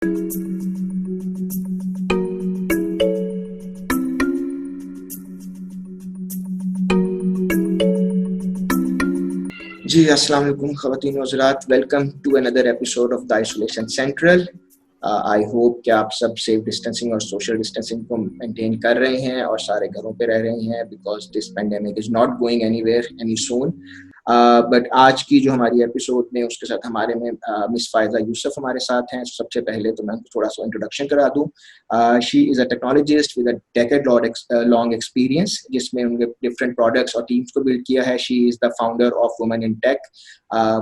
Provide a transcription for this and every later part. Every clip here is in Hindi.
जी अस्सलाम वालेकुम ख़वातीन व हज़रात, welcome to another episode of the isolation central. I hope कि आप सब सेफ डिस्टेंसिंग और सोशल डिस्टेंसिंग को मेंटेन कर रहे हैं और सारे घरों पे रह रहे हैं because this pandemic is not going anywhere any soon. But आज की जो हमारी एपिसोड में उसके साथ हमारे में मिस फ़ायज़ा यूसुफ हमारे साथ हैं। सबसे पहले तो मैं उनको थोड़ा सा इंट्रोडक्शन करा दूँ। She is a technologist with a decade long experience, जिसमें उन्होंने डिफरेंट प्रोडक्ट्स और टीम्स को बिल्ड किया है। She is the founder of women in tech.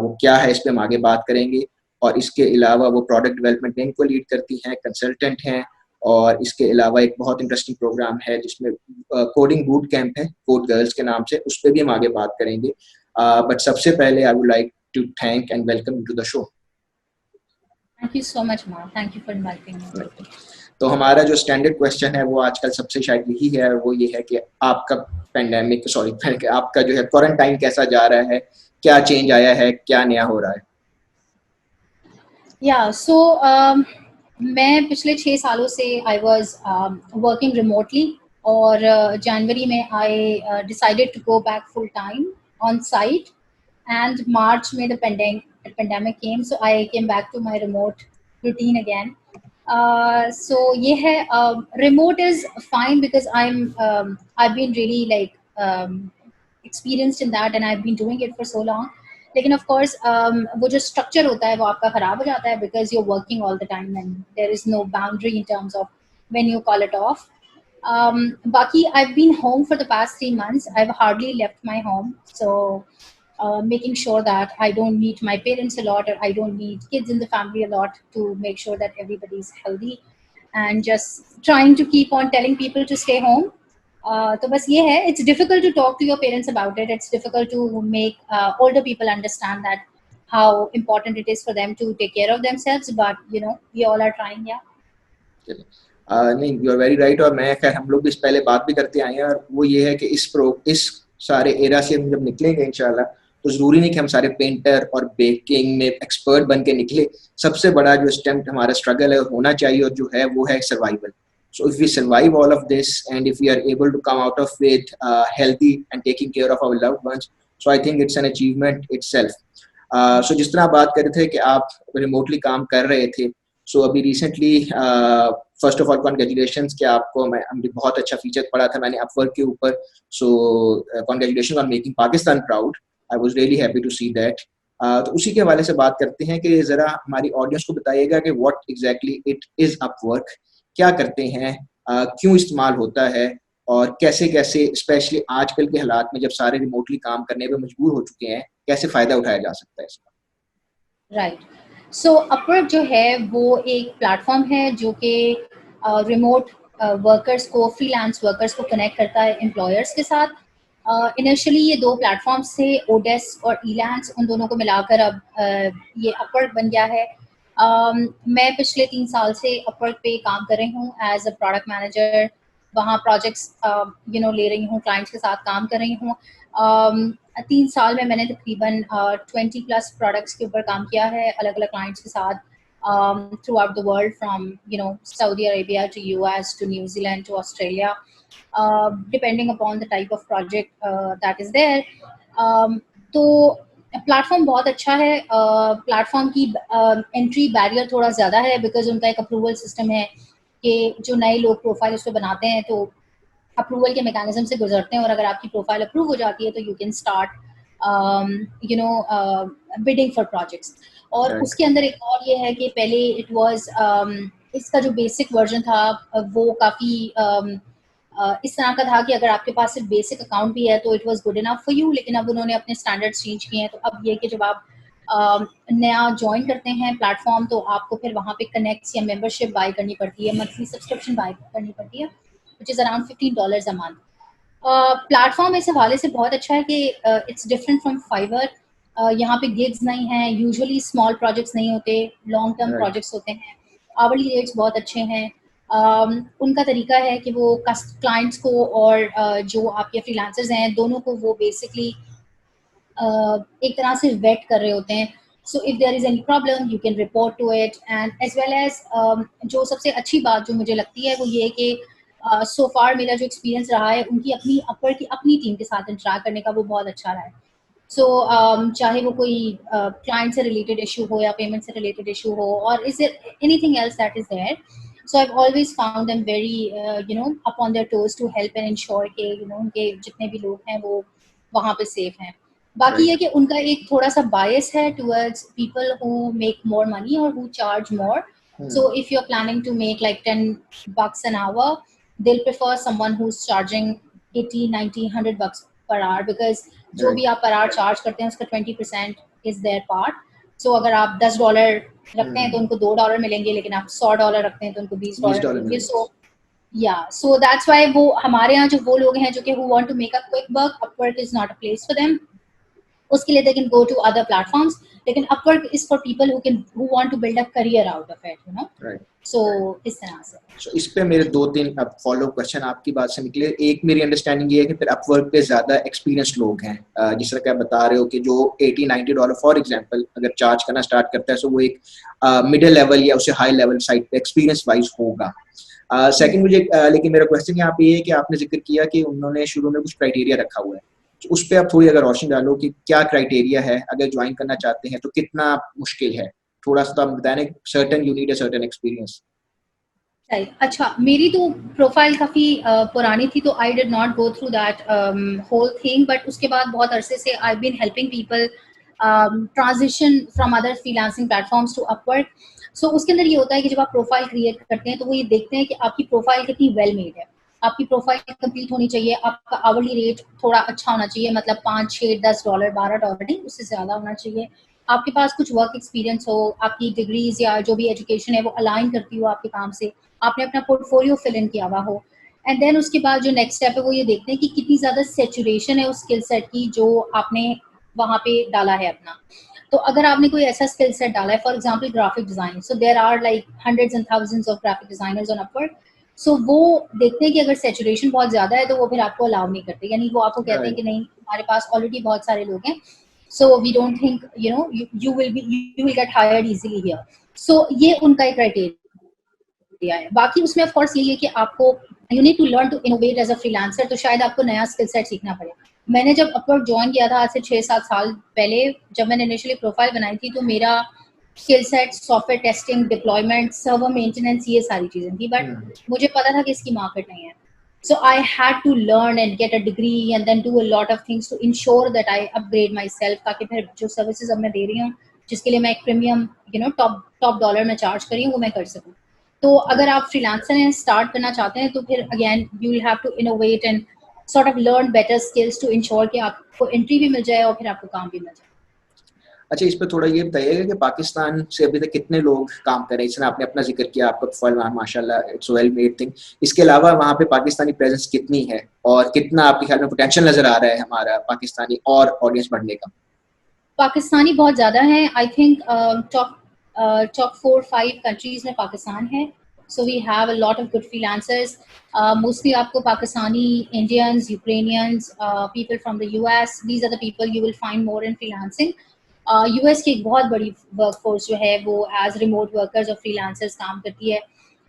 वो क्या है इस पे हम आगे बात करेंगे। और इसके अलावा वो प्रोडक्ट डेवलपमेंट टीम को लीड करती हैं, कंसल्टेंट हैं। और इसके अलावा एक बहुत इंटरेस्टिंग प्रोग्राम है जिसमें कोडिंग बूट कैंप है, कोड गर्ल्स के नाम से, उस पर भी हम आगे बात करेंगे। बट सबसे पहले I would like to thank and welcome to the show. Thank you so much, Ma. Thank you for inviting me. तो हमारा जो स्टैंडर्ड क्वेश्चन है वो आजकल सबसे शायद यही है, वो ये है कि आपका आपका जो है क्वारंटाइन कैसा जा रहा है, क्या चेंज आया है, क्या नया हो रहा है? Yeah, so मैं पिछले 6 सालों से आई वॉज वर्किंग रिमोटली और जनवरी में I decided to go back full time on site and March में the pandemic came, so I came back to my remote routine again. So ये है, remote is fine because I've been really like experienced in that and I've been doing it for so long. लेकिन ऑफ कोर्स वो जो स्ट्रक्चर होता है वो आपका खराब हो जाता है because you are working all the time and there is no boundary in terms of when you call it off. बाकी I have been home for the past 3 months. I have hardly left my home, so making sure that I don't meet my parents a lot or I don't meet kids in the family a lot to make sure that everybody is healthy and just trying to keep on telling people to stay home. तो बस ये है, it's difficult to talk to your parents about it. It's difficult to make older people understand that how important it is for them to take care of themselves. But you know, we all are trying, yeah. नहीं, यू आर वेरी राइट। और मैं खैर हम लोग भी इस पहले बात भी करते आए हैं, और वो ये है कि इस सारे एरा से हम जब निकलेंगे इंशाल्लाह, तो ज़रूरी नहीं कि हम सारे पेंटर और बेकिंग में एक्सपर्ट बन के निकले। सबसे बड़ा जो स्टेम हमारा स्ट्रगल है होना चाहिए और जो है वो है survival. So if we survive all of this and if we are able to come out of it healthy and taking care of our loved ones, so I think it's an achievement itself. So जिस तरह आप बात कर रहे थे कि आप रिमोटली काम कर रहे थे, सो अभी recently first of all congratulations कि आपको हमने बहुत अच्छा फीचर पढ़ा था मैंने अपवर्क के ऊपर. So congratulation on making Pakistan proud. I was really happy to see that. तो उसी के हवाले से बात करते हैं कि ज़रा हमारी ऑडियंस को बताइएगा कि what exactly it is Upwork, क्या करते हैं, क्यों इस्तेमाल होता है, और कैसे कैसे स्पेशली आजकल के हालात में जब सारे रिमोटली काम करने पे मजबूर हो चुके हैं, कैसे फ़ायदा उठाया जा सकता है इसका. राइट. सो अपवर्क जो है वो एक प्लेटफॉर्म है जो कि रिमोट वर्कर्स को, फ्रीलांस वर्कर्स को कनेक्ट करता है एम्प्लॉयर्स के साथ. इनिशियली ये 2 प्लेटफॉर्म्स थे, ओडेस्क और इलैंस. उन दोनों को मिलाकर अब ये अपवर्क बन गया है. मैं पिछले 3 साल से अपवर्क पे काम कर रही हूँ एज अ प्रोडक्ट मैनेजर. वहाँ प्रोजेक्ट्स ले रही हूँ, क्लाइंट्स के साथ काम कर रही हूँ. 3 साल में मैंने तकरीबन 20+ प्रोडक्ट्स के ऊपर काम किया है अलग अलग क्लाइंट्स के साथ through out the world, from Saudi Arabia to US to New Zealand to Australia, depending upon the type of project that is there. तो प्लेटफॉर्म बहुत अच्छा है. प्लेटफॉर्म की एंट्री बैरियर थोड़ा ज़्यादा है बिकॉज उनका एक अप्रूवल सिस्टम है कि जो नए लोग प्रोफाइल उस पर बनाते हैं तो अप्रूवल के मैकेनिज्म से गुजरते हैं, और अगर आपकी प्रोफाइल अप्रूव हो जाती है तो you can start bidding for projects. और Right. उसके अंदर एक और ये है कि पहले इट वाज इसका जो बेसिक वर्जन था वो काफ़ी इस तरह का था कि अगर आपके पास सिर्फ बेसिक अकाउंट भी है तो it was good enough for you. लेकिन अब उन्होंने अपने स्टैंडर्ड्स चेंज किए हैं. तो अब ये कि जब आप नया ज्वाइन करते हैं प्लेटफॉर्म तो आपको फिर वहाँ पे कनेक्ट्स या मेंबरशिप बाय करनी पड़ती है, मंथली सब्सक्रिप्शन बाय करनी पड़ती है, which is around $15 a month. Platform इस हवाले से बहुत अच्छा है कि इट्स डिफरेंट फ्रॉम फाइवर. यहाँ पे गिग्स नहीं हैं, यूजुअली स्मॉल प्रोजेक्ट्स नहीं होते, लॉन्ग टर्म Right. प्रोजेक्ट्स होते हैं. आवरली रेट्स बहुत अच्छे हैं. उनका तरीका है कि वो क्लाइंट्स को और जो आपके फ्रीलांसर्स हैं दोनों को वो बेसिकली एक तरह से वेट कर रहे होते हैं. So if there is any problem, you can report to it. And as well as जो सबसे अच्छी बात जो मुझे लगती है वो ये है कि so far मेरा जो experience रहा है उनकी अपनी Upwork की अपनी टीम के साथ interact करने का वो बहुत अच्छा रहा है. So चाहे वो कोई client से related issue हो या payment से related issue हो, or is there anything else that is there. So I've always found them very up on their toes to help and ensure कि उनके जितने भी लोग हैं वो वहाँ पे safe हैं. बाकी ये कि उनका एक थोड़ा सा bias है towards people who make more money or who charge more. So if you're planning to make like $10 an hour, they'll prefer someone who's charging 80, 90, $100 per hour, because जो भी आप per hour charge करते हैं उसका 20% is their part. So अगर आप $10 रखते हैं तो उनको $2 मिलेंगे, लेकिन आप $100 रखते हैं तो उनको $20 मिलेंगे. So that's why वो हमारे यहाँ जो वो लोग हैं जो कि who want to make a quick buck, Upwork is not a place for them. उसके लिए they can go to other platforms, लेकिन Upwork is for people who want to build a career out of it, Right. So इस तरह से. So इस पे मेरे 2-3 फॉलो क्वेश्चन आपकी बात से निकले. एक मेरी अंडरस्टैंडिंग ये है कि फिर Upwork पे ज्यादा एक्सपीरियंस्ड लोग हैं, जिस तरह कि आप बता रहे हो कि जो $80-90 फॉर एग्जांपल अगर चार्ज करना स्टार्ट करता है, सो वो एक मिडिल लेवल या उससे हाई लेवल साइड पे एक्सपीरियंस वाइज होगा. सेकंड मुझे लेकिन मेरा क्वेश्चन यहाँ पे ये है कि आपने जिक्र किया कि उन्होंने शुरू में कुछ क्राइटेरिया रखा हुआ है, तो उस पर आप थोड़ी अगर रोशनी डालो कि क्या क्राइटेरिया है, अगर ज्वाइन करना चाहते हैं तो कितना मुश्किल है, थोड़ा सा आप बताएं. Certain you need a certain experience. अच्छा, मेरी तो प्रोफाइल काफ़ी पुरानी थी, तो I did not go through that whole thing, but उसके बाद बहुत अरसे से I been helping people transition from other freelancing platforms to Upwork. So उसके अंदर ये होता है कि जब आप प्रोफाइल क्रिएट करते हैं तो वो ये देखते हैं कि आपकी प्रोफाइल कितनी वेल मेड है, आपकी प्रोफाइल कंप्लीट होनी चाहिए, आपका आवरली रेट थोड़ा अच्छा होना चाहिए, मतलब $5, $6, $10, $12 नहीं, उससे ज़्यादा होना चाहिए. आपके पास कुछ वर्क एक्सपीरियंस हो, आपकी डिग्रीज या जो भी एजुकेशन है वो अलाइन करती हो आपके काम से, आपने अपना पोर्टफोलियो फिल इन किया हुआ हो. एंड देन उसके बाद जो नेक्स्ट स्टेप है वो ये देखते हैं कि कितनी ज़्यादा सेचुरेशन है उस स्किल सेट की जो आपने वहाँ पे डाला है अपना. तो अगर आपने कोई ऐसा स्किल सेट डाला है, for example graphic design, so there are like hundreds and thousands of graphic designers on Upwork. So वो देखते हैं कि अगर सेचुरेशन बहुत ज़्यादा है तो वो फिर आपको अलाउ नहीं करते, यानी वो आपको कहते हैं कि नहीं, हमारे पास ऑलरेडी बहुत सारे लोग हैं, so we don't think you will get hired easily here. So ये उनका एक क्राइटेरिया है. बाकी उसमें ऑफ कोर्स यही है कि आपको you need to learn to innovate as a freelancer, तो शायद आपको नया स्किल सेट सीखना पड़े. मैंने जब अपवर्क ज्वाइन किया था आज से 6-7 साल पहले, जब मैंने इनिशियली प्रोफाइल बनाई थी, तो मेरा skill set software testing, deployment, server maintenance, ये सारी चीजें थी, बट मुझे पता था कि इसकी मार्केट नहीं है. So I had to learn and get a degree and then do a lot of things to ensure that I upgrade myself, ताकि फिर जो सर्विसेज अब मैं दे रही हूँ, जिसके लिए मैं एक प्रीमियम टॉप डॉलर में चार्ज कर रही हूँ, वो मैं कर सकूँ. तो अगर आप फ्रीलांसर में स्टार्ट करना चाहते हैं तो फिर again you will have to innovate and sort of learn better skills to ensure कि आपको एंट्री भी मिल जाए और फिर आपको काम भी मिल जाए. अच्छा, इस पे थोड़ा ये बताइएगा कि पाकिस्तान से अभी तक कितने लोग काम कर रहे हैं. इसने आपने अपना जिक्र किया, आपका प्रोफाइल माशाल्लाह इट्स वेल मेड थिंग. इसके अलावा वहाँ पे पाकिस्तानी प्रेजेंस कितनी है और कितना आपके ख्याल में पोटेंशियल नजर आ रहा है हमारा पाकिस्तानी और ऑडियंस बढ़ने का? पाकिस्तानी बहुत ज़्यादा है. आई थिंक टॉप 4-5 कंट्रीज में पाकिस्तान है. So we have a lot of good freelancers. Mostly आपको Pakistani, Indians, Ukrainians, people from the US. These are the people you will find more in freelancing. US की एक बहुत बड़ी वर्कफोर्स जो है वो एज रिमोट वर्कर्स और फ्रीलांसर्स काम करती है.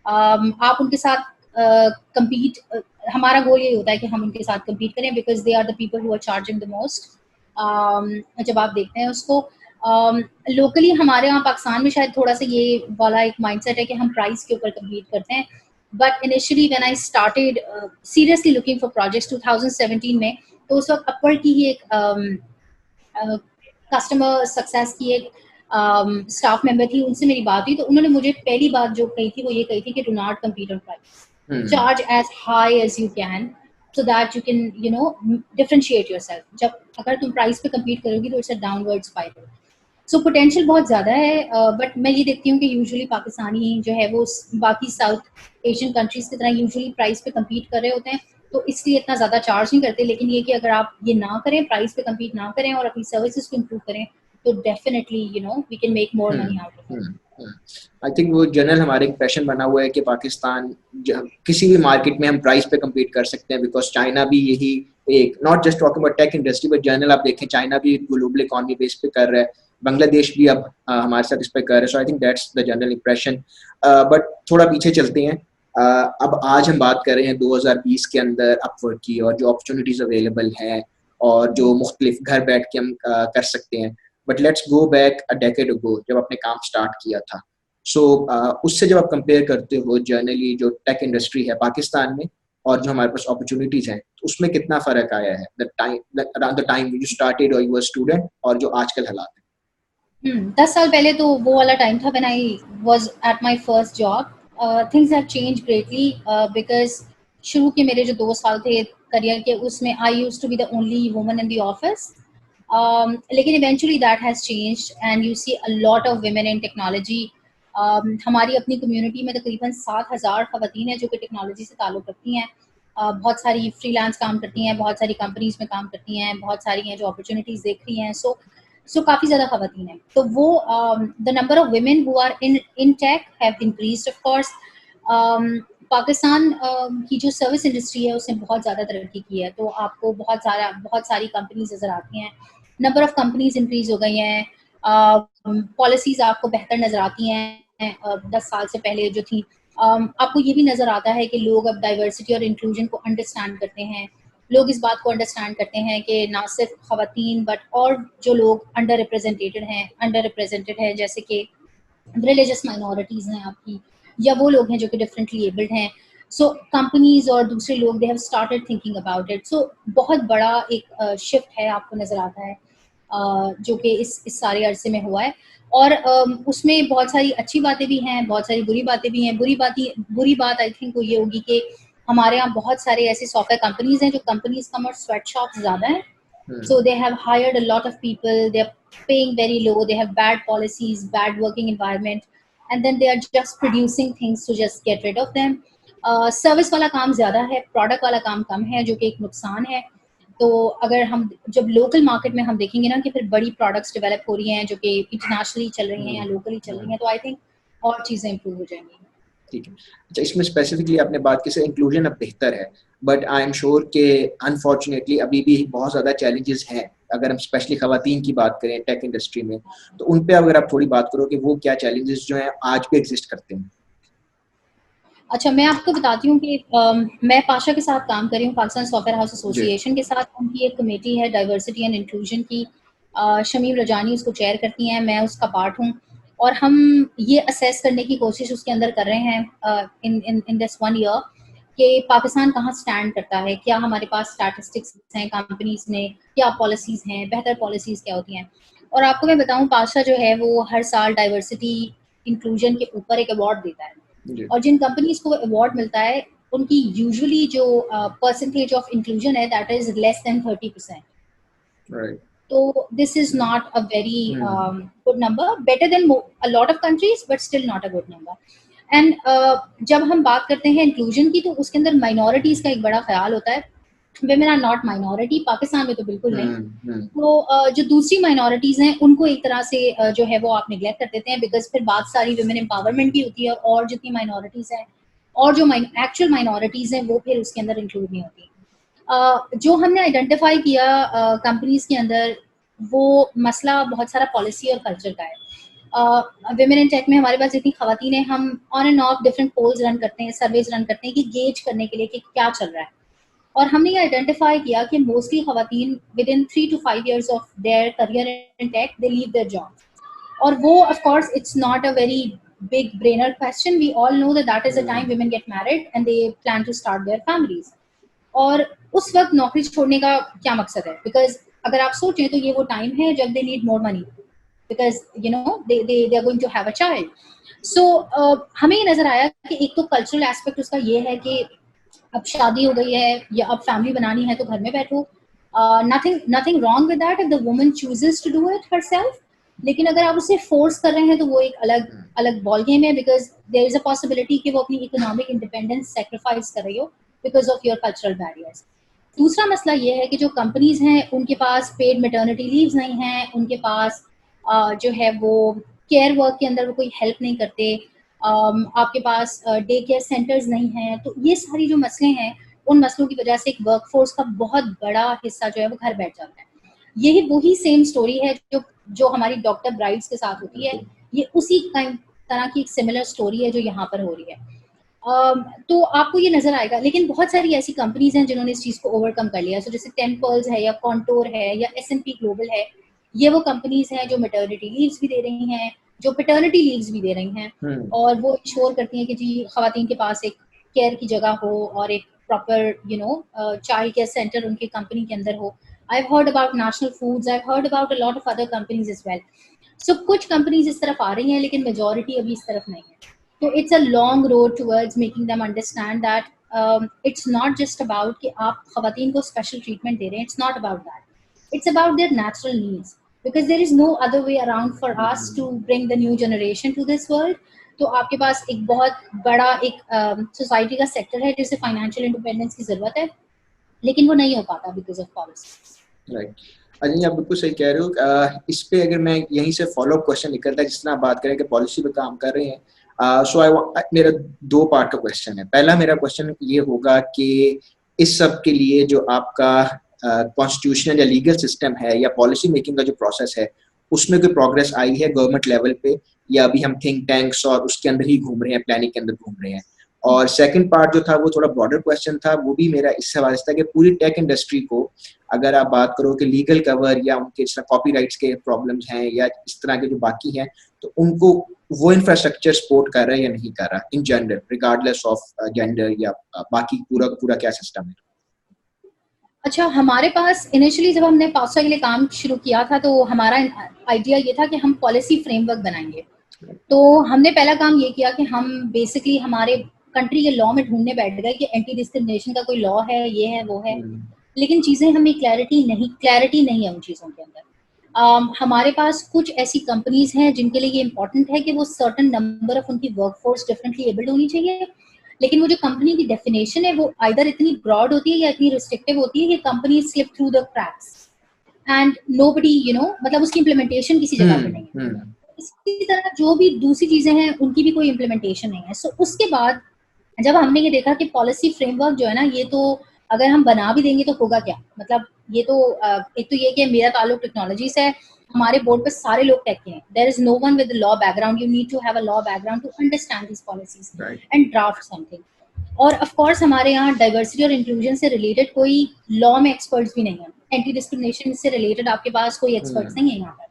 आप उनके साथ compete, हमारा गोल ये होता है कि हम उनके साथ compete करें because they are the people who are charging the most. जब आप देखते हैं उसको लोकली हमारे यहाँ पाकिस्तान में शायद थोड़ा सा ये वाला एक माइंडसेट है कि हम प्राइस के ऊपर कम्पीट करते हैं. But initially when I started seriously looking for projects 2017 में, तो उस वक्त अपवर्क की ही एक कस्टमर सक्सेस की एक स्टाफ मेंबर थी, उनसे मेरी बात हुई, तो उन्होंने मुझे पहली बात जो कही थी वो ये कही थी कि do not compete on price, charge as high as you can so that you can differentiate yourself. जब अगर तुम प्राइस पे कम्पीट करोगी तो it's a downward spiral. So potential बहुत ज़्यादा है, बट मैं ये देखती हूँ कि यूजुअली पाकिस्तानी जो है वो बाकी साउथ एशियन कंट्रीज की तरह यूजुअली प्राइस पे कम्पीट कर रहे होते हैं, तो इसलिए इतना ज़्यादा चार्ज नहीं करते. लेकिन ये कि अगर आप ये ना करें, प्राइस पे कम्पीट ना करें और अपनी सर्विसेज को इम्प्रूव करें, तो definitely we can make more money out of it. I think वो जनरल हमारे एक पैशन बना हुआ है कि पाकिस्तान किसी भी मार्केट में हम प्राइस पे कम्पीट कर सकते हैं, बिकॉज चाइना भी यही एक, not just talking about tech industry but general आप देखें चाइना भी ग्लोबल इकोनॉमी बेस पे कर रहा है. बांग्लादेश भी अब हमारे साथ इस पे कर रहे हैं, so I think that's the general impression. But थोड़ा पीछे चलते हैं। अब आज हम बात कर रहे हैं 2020 के अंदर अपवर्क की, और जो अपॉर्चुनिटीज अवेलेबल हैं और जो मुख्तलिफ घर बैठ के हम कर सकते हैं। But let's go back a decade ago जब आपने काम स्टार्ट किया था। सो उससे जब आप कंपेयर करते हो जनरली जो टेक इंडस्ट्री है पाकिस्तान में और जो हमारे पास अपॉर्चुनिटीज हैं, तो उसमें कितना फ़र्क आया है द टाइम यू स्टार्टेड और यू वर स्टूडेंट और जो आजकल हालात हैं? 10 साल पहले तो वो वाला टाइम था when I was at my first job. Things have changed greatly because शुरू के मेरे जो 2 साल थे करियर के, उसमें I used to be the only woman in the office. लेकिन eventually that has changed and you see a lot of women in technology. हमारी अपनी कम्युनिटी में तकरीबन 7,000 ख़वातीन हैं जो कि टेक्नोलॉजी से ताल्लुक़ रखती हैं। बहुत सारी फ्रीलांस काम करती हैं, बहुत सारी कंपनीज़ में काम करती हैं, बहुत सारी हैं जो अपॉर्चुनिटीज़ देख रही हैं। सो काफ़ी ज़्यादा ख़वातीन हैं। तो वो the number of women who are in tech have increased of course. Pakistan की जो सर्विस इंडस्ट्री है उसने बहुत ज़्यादा तरक्की की है, तो आपको बहुत सारी कंपनीज नज़र आती हैं। नंबर ऑफ कंपनीज इंक्रीज हो गई हैं। पॉलिसीज़ आपको बेहतर नज़र आती हैं 10 साल से पहले जो थी। आपको ये भी नज़र आता है कि लोग अब डाइवर्सिटी और इंक्लूजन को अंडरस्टैंड करते हैं। लोग इस बात को अंडरस्टैंड करते हैं कि ना सिर्फ ख़वातीन बट और जो लोग अंडर रिप्रेजेंटेड हैं, जैसे कि रिलीजियस माइनॉरिटीज़ हैं आपकी, या वो लोग हैं जो कि डिफरेंटली एबल्ड हैं। सो कंपनीज और दूसरे लोग they have started thinking about it. So बहुत बड़ा एक शिफ्ट है आपको नज़र आता है जो कि इस सारे अरसे में हुआ है। और उसमें बहुत सारी अच्छी बातें भी हैं, बहुत सारी बुरी बातें भी हैं। बुरी बात आई थिंक वो ये होगी कि हमारे यहाँ बहुत सारे ऐसे सॉफ्टवेयर कंपनीज हैं जो कंपनीज कम और स्वेट शॉप्स ज़्यादा हैं। So they have hired a lot of people. They're paying very low. They have bad policies, bad working environment, and then they are just producing things to just get rid of them. Service वाला काम ज़्यादा है, प्रोडक्ट वाला काम कम है, जो कि एक नुकसान है। तो अगर हम जब लोकल मार्केट में हम देखेंगे ना कि फिर बड़ी प्रोडक्ट्स डेवलप हो रही हैं जो कि इंटरनेशनली चल रही हैं या लोकली चल रही हैं, तो आई थिंक और चीज़ें इंप्रूव हो जाएंगी। ठीक है। अच्छा, इसमें स्पेसिफिकली आपने बात की से इंक्लूजन अब बेहतर है, बट आई एम श्योर कि अनफॉर्चुनेटली अभी भी बहुत ज़्यादा चैलेंजेस हैं। अगर हम स्पेशली खवातीन की बात करें टेक इंडस्ट्री में, तो उन पे अगर आप थोड़ी बात करो कि वो क्या चैलेंजेस जो हैं आज भी एग्जिस्ट करते हैं। अच्छा, मैं आपको बताती हूँ कि मैं पाशा के साथ काम कर रही हूँ, पाकिस्तान सॉफ्टवेयर हाउस एसोसिएशन के साथ। उनकी एक कमेटी है डाइवर्सिटी एंड इंक्लूजन की। शमीम रजानी उसको चेयर करती हैं, मैं उसका पार्ट हूँ। और हम ये असेस करने की कोशिश उसके अंदर कर रहे हैं इन दिस 1 ईयर कि पाकिस्तान कहाँ स्टैंड करता है, क्या हमारे पास स्टैटिस्टिक्स हैं कंपनीज में, क्या पॉलिसीज़ हैं, बेहतर पॉलिसीज़ क्या होती हैं। और आपको मैं बताऊँ, पाशा जो है वो हर साल डाइवर्सिटी इंक्लूजन के ऊपर एक अवार्ड देता है, और जिन कंपनीज को अवार्ड मिलता है उनकी यूजुअली जो परसेंटेज ऑफ इंक्लूजन है that is less than 30%। Right. तो this is not a very good number, better than a lot of countries but still not a good number. And जब हम बात करते हैं इंक्लूजन की, तो उसके अंदर माइनॉरिटीज का एक बड़ा ख्याल होता है। women are not minority, Pakistan में तो बिल्कुल नहीं। तो जो दूसरी माइनॉरिटीज हैं उनको एक तरह से जो है वो आप निगलेक्ट कर देते हैं, बिकॉज फिर बात सारी वुमेन एम्पावरमेंट की होती है, और जितनी माइनॉरिटीज हैं और जो एक्चुअल माइनॉरिटीज हैं वो फिर उसके अंदर इंक्लूड नहीं होती। जो हमने आइडेंटिफाई किया कंपनीज के अंदर, वो मसला बहुत सारा पॉलिसी और कल्चर का है। वुमेन इन टेक में हमारे पास जितनी खवातीन हैं, हम on and off different polls run करते हैं, सर्वेज रन करते हैं कि गेज करने के लिए कि क्या चल रहा है। और हमने ये आइडेंटिफाई किया कि मोस्टली खवातीन within 3 to 5 years of their career in tech they leave their job. और वो of course it's not a very big brainer question. We all know that that is the time women get married and they plan to start their families. और उस वक्त नौकरी छोड़ने का क्या मकसद है? बिकॉज अगर आप सोचें तो ये वो टाइम है जब they need more money, because you know they are going to have a child. So हमें ये नजर आया कि एक तो कल्चरल एस्पेक्ट उसका ये है कि अब शादी हो गई है या अब फैमिली बनानी है तो घर में बैठो। Nothing wrong with that if the woman chooses to do it herself. लेकिन अगर आप उसे फोर्स कर रहे हैं तो वो एक अलग अलग बॉल गेम है, because there is a possibility कि वो अपनी इकोनॉमिक इंडिपेंडेंस सेक्रीफाइस कर रही हो because of your cultural barriers. दूसरा मसला ये है कि जो कंपनीज हैं उनके पास पेड मैटरनिटी लीव्स नहीं हैं, उनके पास जो है वो केयर वर्क के अंदर वो कोई हेल्प नहीं करते, आपके पास डे केयर सेंटर्स नहीं हैं। तो ये सारी जो मसले हैं, उन मसलों की वजह से एक वर्कफोर्स का बहुत बड़ा हिस्सा जो है वो घर बैठ जाता है। यही वही सेम स्टोरी है जो जो हमारी डॉक्टर ब्राइड्स के साथ होती है, ये उसी तरह की एक सिमिलर स्टोरी है जो यहाँ पर हो रही है। तो आपको ये नजर आएगा, लेकिन बहुत सारी ऐसी कंपनीज हैं जिन्होंने इस चीज को ओवरकम कर लिया। सो जैसे 10 Pearls है या कॉन्टोर है या S&P ग्लोबल है, ये वो कंपनीज हैं जो मैटरनिटी लीव्स भी दे रही हैं, जो पैटर्निटी लीव्स भी दे रही हैं, और वो इंश्योर करती हैं कि जी खवातीन के पास एक केयर की जगह हो और एक प्रॉपर चाइल्ड केयर सेंटर उनकी कंपनी के अंदर हो। I've heard about National Foods, I've heard about a lot of other companies as well. So कुछ कंपनीज इस तरफ आ रही हैं, लेकिन मेजॉरिटी अभी इस तरफ नहीं है। तो it's a long road towards making them understand that it's not just about कि आप खवातीन को स्पेशल ट्रीटमेंट दे रहे हैं, it's not about that, it's about their natural needs, because there is no other way around for us to bring the new generation to this world. तो आपके पास एक बहुत बड़ा एक सोसाइटी का सेक्टर है जिसे फाइनेंशियल इंडिपेंडेंस की जरूरत है, लेकिन वो नहीं हो पाता because of policy. Right, Ajay आप बिल्कुल सही कह रहे हो। इस पे अगर मैं यहीं से फॉलो अप क्वेश्चन निकलता है, जिस तरह आप बात करें कि पॉलिसी पे काम कर रहे हैं, मेरा 2 पार्ट का क्वेश्चन है। पहला मेरा क्वेश्चन ये होगा कि इस सब के लिए जो आपका कॉन्स्टिट्यूशनल या लीगल सिस्टम है या पॉलिसी मेकिंग का जो प्रोसेस है, उसमें कोई प्रोग्रेस आई है गवर्नमेंट लेवल पे, या अभी हम थिंक टैंक्स और उसके अंदर ही घूम रहे हैं, प्लानिंग के अंदर घूम रहे हैं? और सेकंड पार्ट जो था वो थोड़ा ब्रॉडर क्वेश्चन था, वो भी मेरा इस हवाले से था कि पूरी टेक इंडस्ट्री को अगर आप बात करो कि लीगल कवर या उनके कॉपीराइट्स के प्रॉब्लम्स हैं या इस तरह के जो बाकी हैं, तो उनको वो इंफ्रास्ट्रक्चर सपोर्ट कर रहा है या नहीं कर रहा in general, regardless of gender या बाकी पूरा क्या सिस्टम है? अच्छा, हमारे पास इनिशियली जब हमने पासा के लिए काम शुरू किया था, तो हमारा आइडिया ये था कि हम पॉलिसी फ्रेमवर्क बनाएंगे। तो हमने पहला काम ये किया कि हम बेसिकली हमारे कंट्री के लॉ में ढूंढने बैठ गए कि एंटी डिस्क्रिमिनेशन का कोई लॉ है, ये है वो है, लेकिन चीजें हमें क्लैरिटी नहीं है उन चीजों के अंदर। हमारे पास कुछ ऐसी कंपनीज हैं जिनके लिए ये इंपॉर्टेंट है कि वो सर्टेन नंबर ऑफ उनकी वर्कफोर्स डिफरेंटली एबल्ड होनी चाहिए, लेकिन वो जो कंपनी की डेफिनेशन है वो आइदर इतनी ब्रॉड होती है या इतनी रिस्ट्रिक्टिव होती है कि company slip through the cracks and nobody मतलब उसकी इम्प्लीमेंटेशन किसी जगह पे नहीं है। इसी तरह जो भी दूसरी चीजें हैं उनकी भी कोई इम्प्लीमेंटेशन नहीं है। सो उसके बाद जब हमने ये देखा कि पॉलिसी फ्रेमवर्क जो है ना, ये तो अगर हम बना भी देंगे तो होगा क्या, मतलब ये तो एक तो ये कि मेरा ताल्लुक टेक्नोलॉजी से है, हमारे बोर्ड पे सारे लोग टेक के हैं, there is no one with law background, you need to have a law background to understand this policies and draft something. और ऑफ कोर्स हमारे यहाँ डाइवर्सिटी और इंक्लूजन से रिलेटेड कोई लॉ में एक्सपर्ट्स भी नहीं है, एंटी डिस्क्रिमिनेशन से रिलेटेड आपके पास कोई एक्सपर्ट्स नहीं है यहाँ पर।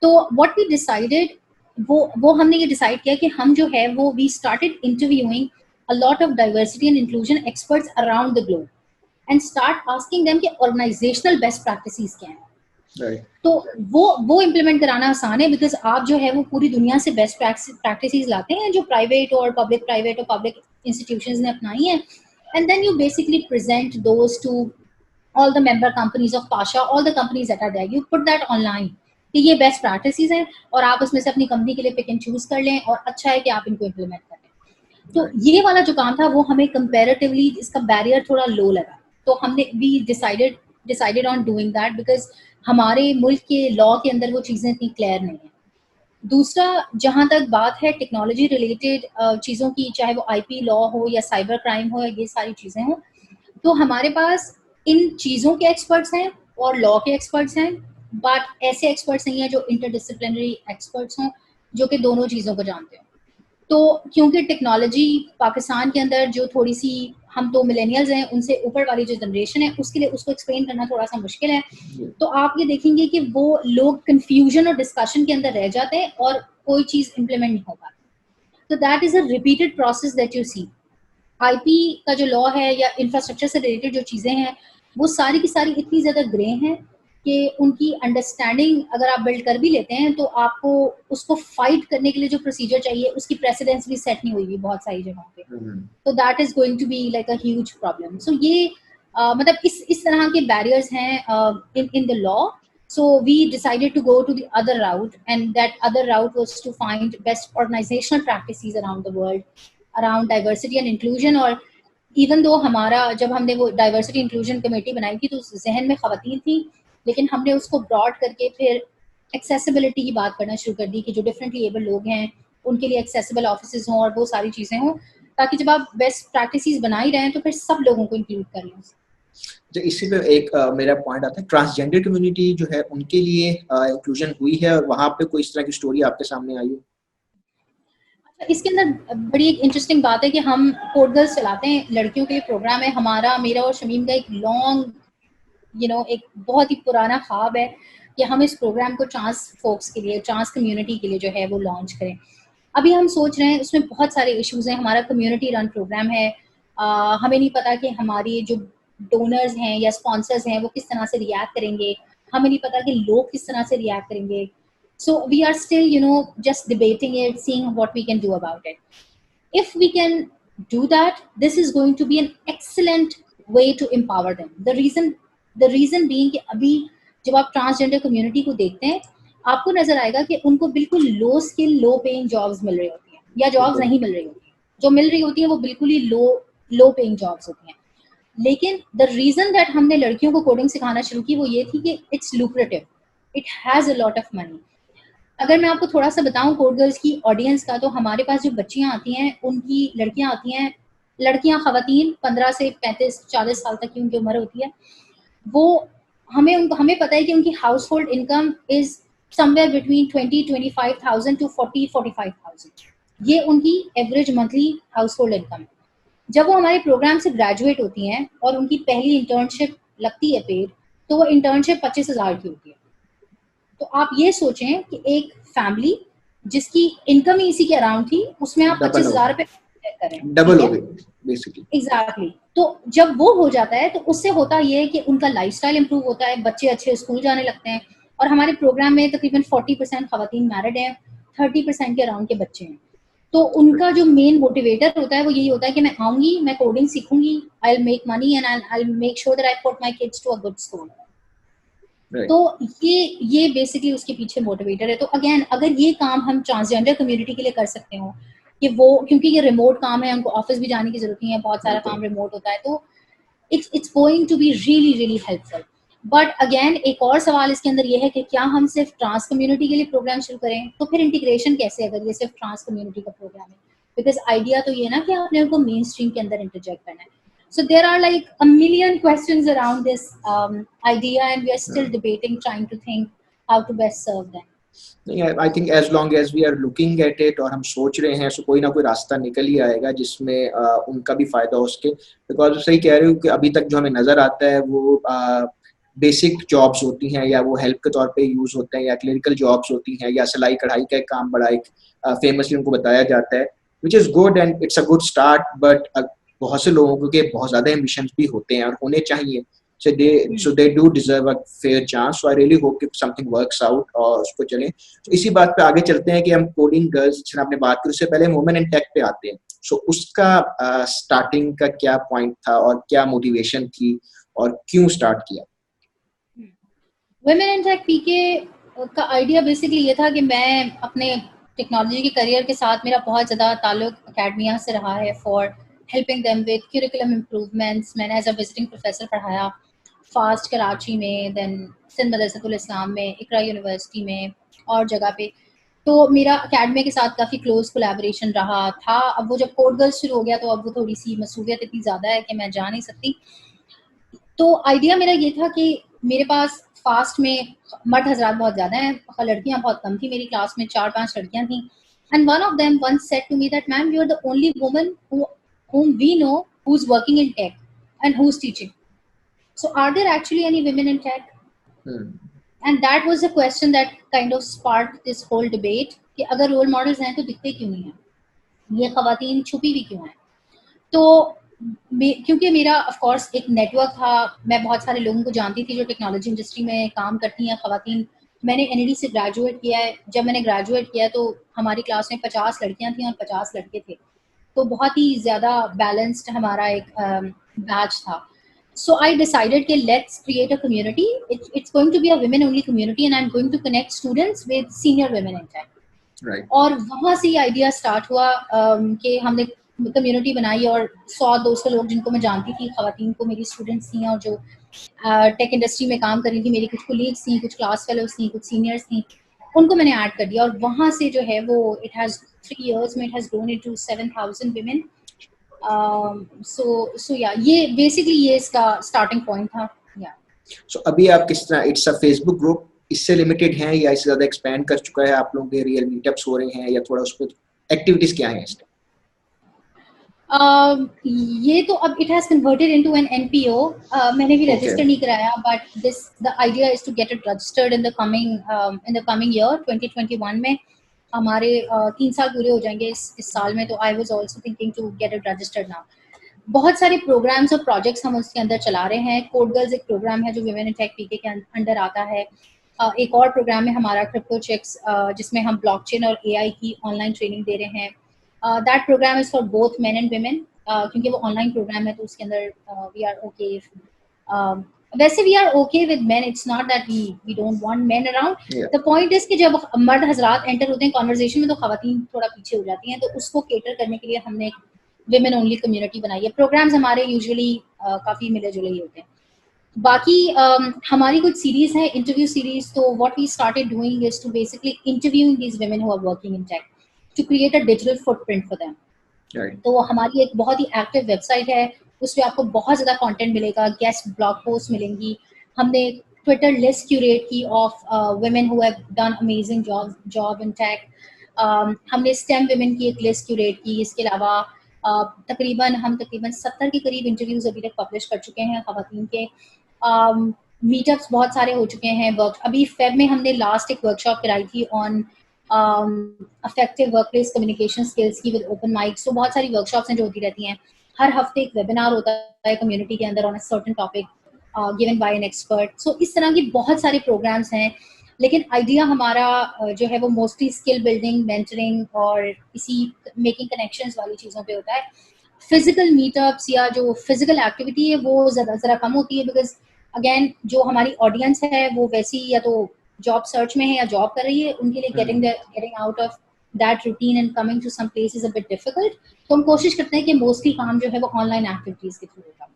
तो व्हाट वी डिसाइडेड, वो हमने ये डिसाइड किया कि हम जो है वो we started interviewing a lot of diversity and inclusion experts around the globe and start asking them कि organizational best practices क्या हैं। Right. तो वो इम्प्लीमेंट कराना आसान है, बिकॉज आप जो है वो पूरी दुनिया से बेस्ट प्रैक्टिसेस लाते हैं जो प्राइवेट और पब्लिक इंस्टीट्यूशंस ने अपनाई हैं, and then you basically present those to all the member companies of PASHA, all the companies that are there, you put that online कि ये बेस्ट प्रैक्टिसेस हैं और आप उसमें से अपनी कंपनी के लिए पिक एंड चूज कर लें, और अच्छा है कि आप इनको इम्प्लीमेंट करें। तो ये वाला जो काम था वो हमें कंपैरेटिवली इसका बैरियर थोड़ा लो लगा, तो हमने we decided on doing that because हमारे मुल्क के लॉ के अंदर वो चीज़ें इतनी क्लियर नहीं है। दूसरा, जहाँ तक बात है टेक्नोलॉजी रिलेटेड चीज़ों की, चाहे वो आईपी लॉ हो या साइबर क्राइम हो या ये सारी चीज़ें हों, तो हमारे पास इन चीज़ों के एक्सपर्ट्स हैं और लॉ के एक्सपर्ट्स हैं, बट ऐसे एक्सपर्ट्स नहीं हैं जो इंटरडिसिप्लिनरी एक्सपर्ट्स हों जो कि दोनों चीज़ों को जानते हो। तो क्योंकि टेक्नोलॉजी पाकिस्तान के अंदर जो थोड़ी सी, हम तो मिलेनियल्स हैं, उनसे ऊपर वाली जो जनरेशन है उसके लिए उसको एक्सप्लेन करना थोड़ा सा मुश्किल है, तो आप ये देखेंगे कि वो लोग कंफ्यूजन और डिस्कशन के अंदर रह जाते हैं और कोई चीज़ इम्प्लीमेंट नहीं हो पाती। तो that is a repeated process that you see. IP का जो लॉ है या इंफ्रास्ट्रक्चर से रिलेटेड जो चीज़ें हैं वो सारी की सारी इतनी ज़्यादा ग्रे हैं कि उनकी अंडरस्टैंडिंग अगर आप बिल्ड कर भी लेते हैं तो आपको उसको फाइट करने के लिए जो प्रोसीजर चाहिए उसकी प्रेसिडेंस भी सेट नहीं हुई बहुत सारी जगहों पे, तो that is going to be like a huge problem. So ये मतलब इस तरह के बैरियर्स हैं in the law. So we decided to go to the other route, and that other route was to find best organizational practices around the world around diversity and inclusion। और इवन दो हमारा जब हमने वो डाइवर्सिटी इंक्लूजन कमेटी बनाई थी तो जहन में खवातीन थी, लेकिन हमने उसको ब्रॉड करके फिर एक्सेसिबिलिटी की बात करना शुरू कर दी कि जो डिफरेंटली एबल लोग हैं उनके लिए एक्सेसिबल ऑफिस हों और वो सारी चीज़ें हों, ताकि जब आप बेस्ट प्रैक्टिसेस बना ही रहे हैं तो फिर सब लोगों को इंक्लूड कर लें। तो इसी पे एक मेरा पॉइंट आता है, ट्रांसजेंडर कम्युनिटी जो है उनके लिए इंक्लूजन हुई है और वहाँ पे कोई इस तरह की स्टोरी आपके सामने आई है? इसके अंदर बड़ी एक इंटरेस्टिंग बात है कि हम कोड गर्ल्स चलाते हैं, लड़कियों के लिए प्रोग्राम है हमारा, मेरा और शमीम का एक लॉन्ग एक बहुत ही पुराना ख्वाब है कि हम इस प्रोग्राम को ट्रांस फोक्स के लिए, ट्रांस कम्युनिटी के लिए जो है वो लॉन्च करें। अभी हम सोच रहे हैं, उसमें बहुत सारे इश्यूज हैं, हमारा कम्युनिटी रन प्रोग्राम है, हमें नहीं पता कि हमारी जो डोनर्स हैं या स्पॉन्सर्स हैं वो किस तरह से रिएक्ट करेंगे, हमें नहीं पता कि लोग किस तरह से रिएक्ट करेंगे। So we are still, just debating it, seeing what we can do about it. If we can do that, this is going to be an excellent way to empower them. The reason being कि अभी जब आप ट्रांसजेंडर कम्युनिटी को देखते हैं, आपको नजर आएगा कि उनको बिल्कुल low skill, low paying jobs मिल रही होती हैं, या जॉब्स नहीं मिल रही होती, जो मिल रही होती हैं वो बिल्कुल ही लो पेइंग जॉब्स होती हैं। लेकिन द रीजन दैट हमने लड़कियों को कोडिंग सिखाना शुरू की वो ये थी कि it's lucrative, it has a lot of money. अगर मैं आपको थोड़ा सा बताऊं कोड गर्ल्स की ऑडियंस का, तो हमारे पास जो बच्चियां आती हैं, उनकी लड़कियां आती हैं, लड़कियां खवातीन 15 से 35-40 साल तक की उनकी उम्र होती है, वो हमें पता है कि उनकी household income is somewhere between 20-25,000 to 40-45,000। ये उनकी average monthly household income है। जब वो हमारे प्रोग्राम से ग्रेजुएट होती हैं और उनकी पहली इंटर्नशिप लगती है पेड, तो वो इंटर्नशिप 25,000 की होती है। तो आप ये सोचें कि एक फैमिली जिसकी इनकम ही इसी के अराउंड थी, उसमें आप 25,000 रुपए करें, डबल हो गई बेसिकली। एग्जैक्टली। तो जब वो हो जाता है तो उससे होता ये है कि उनका लाइफस्टाइल इंप्रूव होता है, बच्चे अच्छे स्कूल जाने लगते हैं, और हमारे प्रोग्राम में तकरीबन 40% खवातीन मैरिड हैं, 30% के अराउंड के बच्चे हैं। तो उनका जो मेन मोटिवेटर होता है वो यही होता है कि मैं आऊंगी, मैं कोडिंग सीखूंगी, I will make money and I will make sure that I put my kids to a good school. तो ये बेसिकली उसके पीछे मोटिवेटर है। तो अगेन, अगर ये काम हम ट्रांसजेंडर कम्युनिटी के लिए कर सकते हो कि वो, क्योंकि ये रिमोट काम है, उनको ऑफिस भी जाने की जरूरत नहीं है, बहुत सारा काम रिमोट होता है, तो it's going to be really really helpful. But again एक और सवाल इसके अंदर ये है कि क्या हम सिर्फ ट्रांस कम्युनिटी के लिए प्रोग्राम शुरू करें, तो फिर इंटीग्रेशन कैसे अगर ये सिर्फ ट्रांस कम्युनिटी का प्रोग्राम है? बिकॉज आइडिया तो ये ना कि आपने उनको मेन स्ट्रीम के अंदर इंटरजेक्ट करना है। So there are like a million questions around this idea, and we are still debating, trying to think how to best serve them. I think as long as we are looking at it और हम सोच रहे हैं, सो कोई ना कोई रास्ता निकल ही आएगा जिसमें उनका भी फायदा हो सके। बिकॉज सही कह रहे हो कि अभी तक जो हमें नजर आता है वो बेसिक जॉब्स होती हैं, या वो हेल्प के तौर पे यूज होते हैं, या क्लिनिकल जॉब्स होती हैं, या सिलाई कढ़ाई का एक काम बड़ा एक फेमसली उनको बताया जाता है, which is good and it's a good start. But बहुत से लोगों के बहुत ज्यादा एम्बिशंस भी होते हैं और होने चाहिए, so they do deserve a fair chance. So I really hope कि something works out और उसको चलें। तो इसी बात पे आगे चलते हैं कि हम कोडिंग गर्ल्स जिसने आपने बात की, उससे पहले वुमेन इन टेक पे आते हैं। सो उसका स्टार्टिंग का क्या पॉइंट था और क्या मोटिवेशन थी और क्यों स्टार्ट किया? वुमेन इन टेक पीके का आइडिया बेसिकली ये था कि मैं अपने टेक्नोलॉजी के करियर के साथ, मेरा बहुत ज़्यादा ताल्लुक अकेडमिया से रहा है for helping them with curriculum improvements. मैंने एज अ विजिटिंग प्रोफेसर पढ़ाया फास्ट कराची में, देन सिंध मदरसतुल इस्लाम में, इकरा यूनिवर्सिटी में और जगह पे। तो मेरा अकेडमिया के साथ काफ़ी क्लोज कोलैबोरेशन रहा था। अब वो जब कोड गर्ल्स शुरू हो गया तो अब वो थोड़ी सी मसूलियत इतनी ज़्यादा है कि मैं जा नहीं सकती। तो आइडिया मेरा ये था कि मेरे पास फास्ट में मर्द हजरात बहुत ज़्यादा हैं, लड़कियां बहुत कम थी। मेरी क्लास में 4-5 लड़कियां थी, and one of them once said to me that ma'am, you are the only woman whom we know who's working in tech and who's teaching. So are there actually any women in tech? And that was the question that kind of sparked this whole debate कि अगर रोल मॉडल्स हैं तो दिखते क्यों नहीं हैं, ये खवातीन छुपी भी क्यों हैं? तो क्योंकि मेरा ऑफ कोर्स एक नेटवर्क था, मैं बहुत सारे लोगों को जानती थी जो टेक्नोलॉजी इंडस्ट्री में काम करती हैं खवातीन। मैंने एनईडी से ग्रेजुएट किया है। जब मैंने ग्रेजुएट किया तो हमारी क्लास में 50 लड़कियां थी और 50 लड़के थे, तो बहुत ही ज़्यादा बैलेंस्ड हमारा एक बैच था। So I decided कि let's create a community. It's going to be a women only community and I'm going to connect students with senior women in tech. Right. और वहाँ से आइडिया स्टार्ट हुआ कि हमने कम्युनिटी बनाई और 100-200 लोग जिनको मैं जानती थी, खवातीन को मेरी स्टूडेंट्स थी और जो टेक इंडस्ट्री में काम कर रही थी, मेरी कुछ कोलीग्स थी, कुछ क्लास फेलोज थी, कुछ सीनियर्स थी, उनको मैंने ऐड कर दिया। और वहाँ से जो है वो इट हैज़ 3 years में it has grown into 7,000 women सो या ये बेसिकली ये इसका स्टार्टिंग पॉइंट था। या सो अभी आप किस तरह, इट्स अ फेसबुक ग्रुप, इससे लिमिटेड हैं या इससे ज्यादा एक्सपेंड कर चुका है? आप लोगों के रियल मीटअप्स हो रहे हैं या थोड़ा उस पर एक्टिविटीज क्या हैं इसमें? ये तो अब it has converted into an NPO. मैंने भी ओके, रजिस्टर नहीं कराया, but this the idea is to get it registered in the coming year 2021 में। हमारे 3 साल पूरे हो जाएंगे इस साल में, तो I was also thinking to get it registered now. बहुत सारे प्रोग्राम्स और प्रोजेक्ट्स हम उसके अंदर चला रहे हैं। कोड गर्ल्स एक प्रोग्राम है जो विमेन इन टेक पीके के अंडर आता है। एक और प्रोग्राम है हमारा क्रिप्टो चेक्स, जिसमें हम ब्लॉकचेन और एआई की ऑनलाइन ट्रेनिंग दे रहे हैं। That programme is for both men and women, क्योंकि वो ऑनलाइन प्रोग्राम है, तो उसके अंदर वी आर ओके। वैसे we are okay with men, it's not that we don't want men around. या द पॉइंट इज कि जब मर्द हजरात एंटर होते हैं कॉन्वर्जेशन में, तो खवातीन थोड़ा पीछे हो जाती हैं, तो उसको केटर करने के लिए हमने विमेन ओनली कम्युनिटी बनाई है। प्रोग्राम्स हमारे यूजुअली काफ़ी मिले जुले ही होते हैं। बाकी हमारी कुछ सीरीज है, इंटरव्यू सीरीज। तो what we started doing is to basically interviewing these women who are working in tech to create a digital footprint for them. Right, तो हमारी एक बहुत ही एक्टिव वेबसाइट है, उस पर आपको बहुत ज़्यादा कंटेंट मिलेगा, गेस्ट ब्लॉग पोस्ट मिलेंगी। हमने ट्विटर लिस्ट क्यूरेट की of women who have done amazing job in tech. हमने स्टेम वुमेन की एक लिस्ट क्यूरेट की। इसके अलावा तकरीबन 70 के करीब इंटरव्यूज अभी तक पब्लिश कर चुके हैं खवातीन के। मीटअप्स बहुत सारे हो चुके हैं। अभी फेब में हमने लास्ट एक वर्कशॉप कराई थी on effective workplace communication skills की with open mics। तो बहुत सारी वर्कशॉप्स हैं जो होती रहती हैं। हर हफ्ते एक वेबिनार होता है कम्युनिटी के अंदर on a certain topic given by an expert. So इस तरह की बहुत सारे प्रोग्राम्स हैं, लेकिन आइडिया हमारा जो है वो मोस्टली स्किल बिल्डिंग, मेंटरिंग और इसी मेकिंग कनेक्शंस वाली चीज़ों पे होता है। फिजिकल मीटअप्स या जो फिजिकल एक्टिविटी है वो ज़रा कम होती है, बिकॉज अगेन जो हमारी ऑडियंस है वो वैसी या तो जॉब सर्च में है या जॉब कर रही है, उनके लिए getting out of that routine and coming to some place is a bit difficult. तो हम कोशिश करते हैं कि मोस्टली काम जो है वो ऑनलाइन एक्टिविटीज के थ्रू होगा।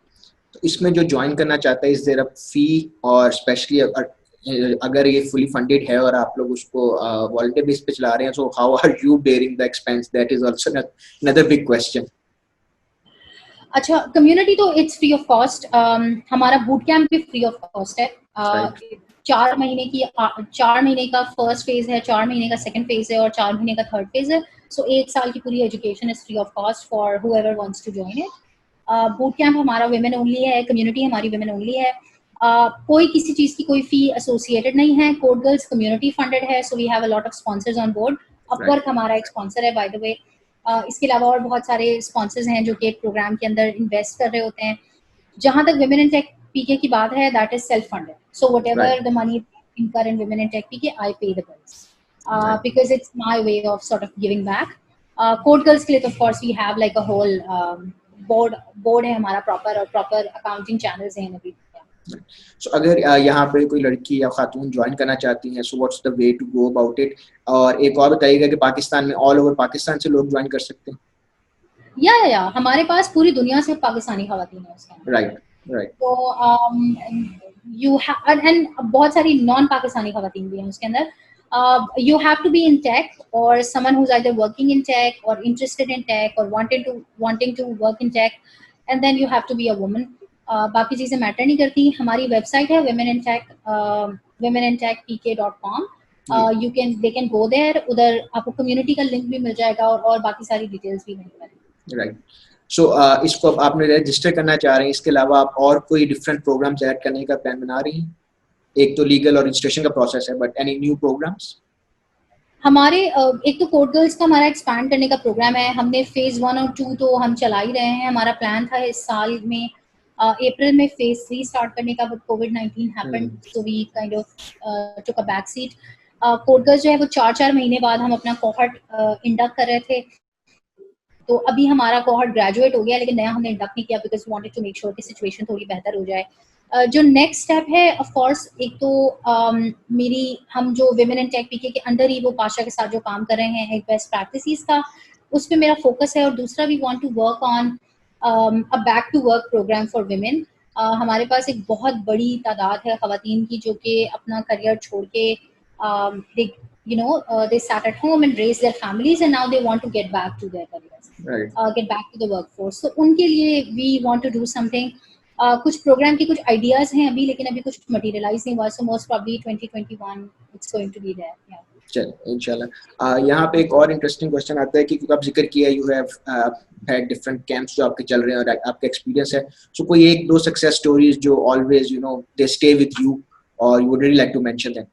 तो इसमें जो ज्वाइन करना चाहता है, इज देयर अ फी? और स्पेशली अगर ये फुली फंडेड है और आप लोग उसको वॉलंटियर बेस पे चला रहे हैं, so how are you bearing the expense? That is also another big question. अच्छा, कम्युनिटी तो इट्स फ्री ऑफ कॉस्ट। हमारा बूट कैंप भी फ्री ऑफ कॉस्ट है। राइट, 4 महीने का फर्स्ट फेज है, 4 महीने का सेकंड फेज है और 4 महीने का थर्ड फेज है। सो 1 साल की पूरी education is free of cost for whoever wants to join it. Boot camp हमारा वुमेन ओनली है, कम्युनिटी हमारी वुमेन ओनली है। कोई किसी चीज़ की कोई फी एसोसिएटेड नहीं है। कोड गर्ल्स कम्युनिटी फंडेड है, so we have a lot of sponsors on board. Right, Upwork हमारा एक स्पॉन्सर है बाय द वे। इसके अलावा और बहुत सारे स्पॉन्सर्स हैं जो कि प्रोग्राम के अंदर इन्वेस्ट कर रहे होते हैं। जहाँ तक विमेन इन टेक पीके की बात है, that is self funded. So what right, ever the money incur in women in tech PK, I pay the bills right. because it's my way of sort of giving back. Code girls के लिए तो of course we have like a whole board है हमारा proper accounting channels हैं अभी। सो अगर यहाँ पे कोई लड़की या खातून ज्वाइन करना चाहती हैं, so what's the way to go about it? और एक और बताइएगा कि पाकिस्तान में ऑल ओवर पाकिस्तान से लोग ज्वाइन कर सकते हैं? या हमारे पास पूरी दुनिया से पाकिस्तानी खवातीन है उसके अंदर। राइट, राइट, तो यू एंड बहुत सारी नॉन पाकिस्तानी खवातीन भी हैं उसके अंदर। You have to be in tech or someone who's either working in tech or interested in tech or wanting to work in tech, and then you have to be a woman. बाकी चीज़ें मैटर नहीं करती। हमारी वेबसाइट है womenintechpk.com। they can go there। उधर आपको कम्युनिटी का लिंक भी मिल जाएगा और बाकी सारी डिटेल्स भी मिल जाएगी। राइट। सो इसको अब आपने रजिस्टर करना चाह रहे हैं, इसके अलावा आप और कोई डिफरेंट प्रोग्राम्स ऐड करने का प्लान बना रही हैं? एक तो लीगल और रजिस्ट्रेशन का प्रोसेस है, बट एनी न्यू प्रोग्राम्स? हमारे एक तो कोड गर्ल्स का हमारा एक्सपैंड करने का प्रोग्राम है। हमने फेज 1 और 2 तो हम चला ही रहे हैं। हमारा प्लान था इस साल में अप्रैल में फेज 3 स्टार्ट करने का, बट कोविड-19 happened, so we kind of took a back seat. Code Girls जो है वो 4-4 महीने बाद हम अपना कोहॉर्ट इंडक्ट कर रहे थे। तो अभी हमारा कोहॉर्ट ग्रेजुएट हो गया, लेकिन नया हमने इंडक्ट नहीं किया because wanted to make sure कि सिचुएशन थोड़ी बेहतर हो जाए। जो नेक्स्ट स्टेप है ऑफ कोर्स, एक तो हम जो विमेन इन टेक पीके के अंडर ही वो पाशा के साथ जो काम कर रहे हैं एक बेस्ट प्रैक्टिसेस का, उस पर मेरा फोकस है। और दूसरा we want to work on a back to work programme for women. हमारे पास एक बहुत बड़ी तादाद है खवातीन की जो कि अपना करियर छोड़ के they sat at home and raised their families, and now they want to get back to their careers, Right. get back to the workforce. So उनके लिए we want to do something. कुछ प्रोग्राम की कुछ आइडियाज हैं अभी, लेकिन अभी कुछ मटेरियलाइज नहीं हुआ. So most probably 2021 it's going to be there. चल इंशाल्लाह. यहाँ पे एक और इंटरेस्टिंग क्वेश्चन आता है कि आप जिक्र किया you have had different camps जो आपके चल रहे हैं और आपका एक्सपीरियंस है. सो कोई एक दो सक्सेस स्टोरीज जो always they stay with you और you would really like to mention them.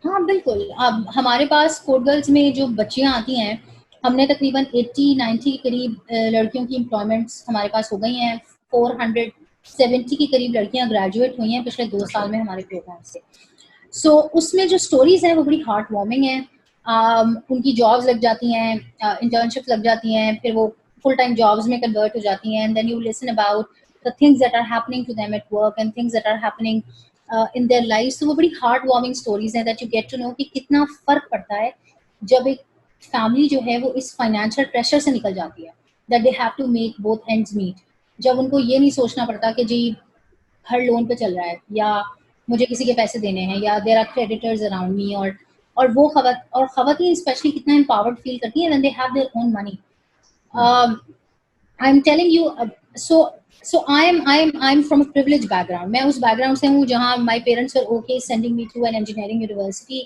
हाँ बिल्कुल. अब हमारे पास कोड गर्ल्स में जो बच्चियाँ आती हैं, हमने तकरीबन 80-90 के करीब लड़कियों की एम्प्लॉयमेंट्स हमारे पास हो गई हैं. 470 के करीब लड़कियाँ ग्रेजुएट हुई हैं पिछले 2 साल में हमारे प्रोग्राम से. सो उसमें जो स्टोरीज हैं वो बड़ी हार्ट वार्मिंग हैं. उनकी जॉब्स लग जाती हैं, इंटर्नशिप्स लग जाती हैं, फिर वो फुल टाइम जॉब्स में कन्वर्ट हो जाती हैं. And then you listen about the things that are happening to them at work and things that are happening in their life. तो वो बड़ी हार्ट वार्मिंग स्टोरीज हैं that you get to know कि कितना फर्क पड़ता है जब एक फैमिली जो है वो इस फाइनेंशियल प्रेशर से निकल जाती है, that they have to make both ends meet. जब उनको ये नहीं सोचना पड़ता कि जी हर लोन पे चल रहा है, या मुझे किसी के पैसे देने हैं, या there are creditors around me. और वो खवातीन स्पेशली कितना एम्पावर्ड फील करती हैं when they have their own money. I am telling you. So I'm from a privileged background. मैं उस background से हूँ जहाँ my parents were okay sending me to an engineering university.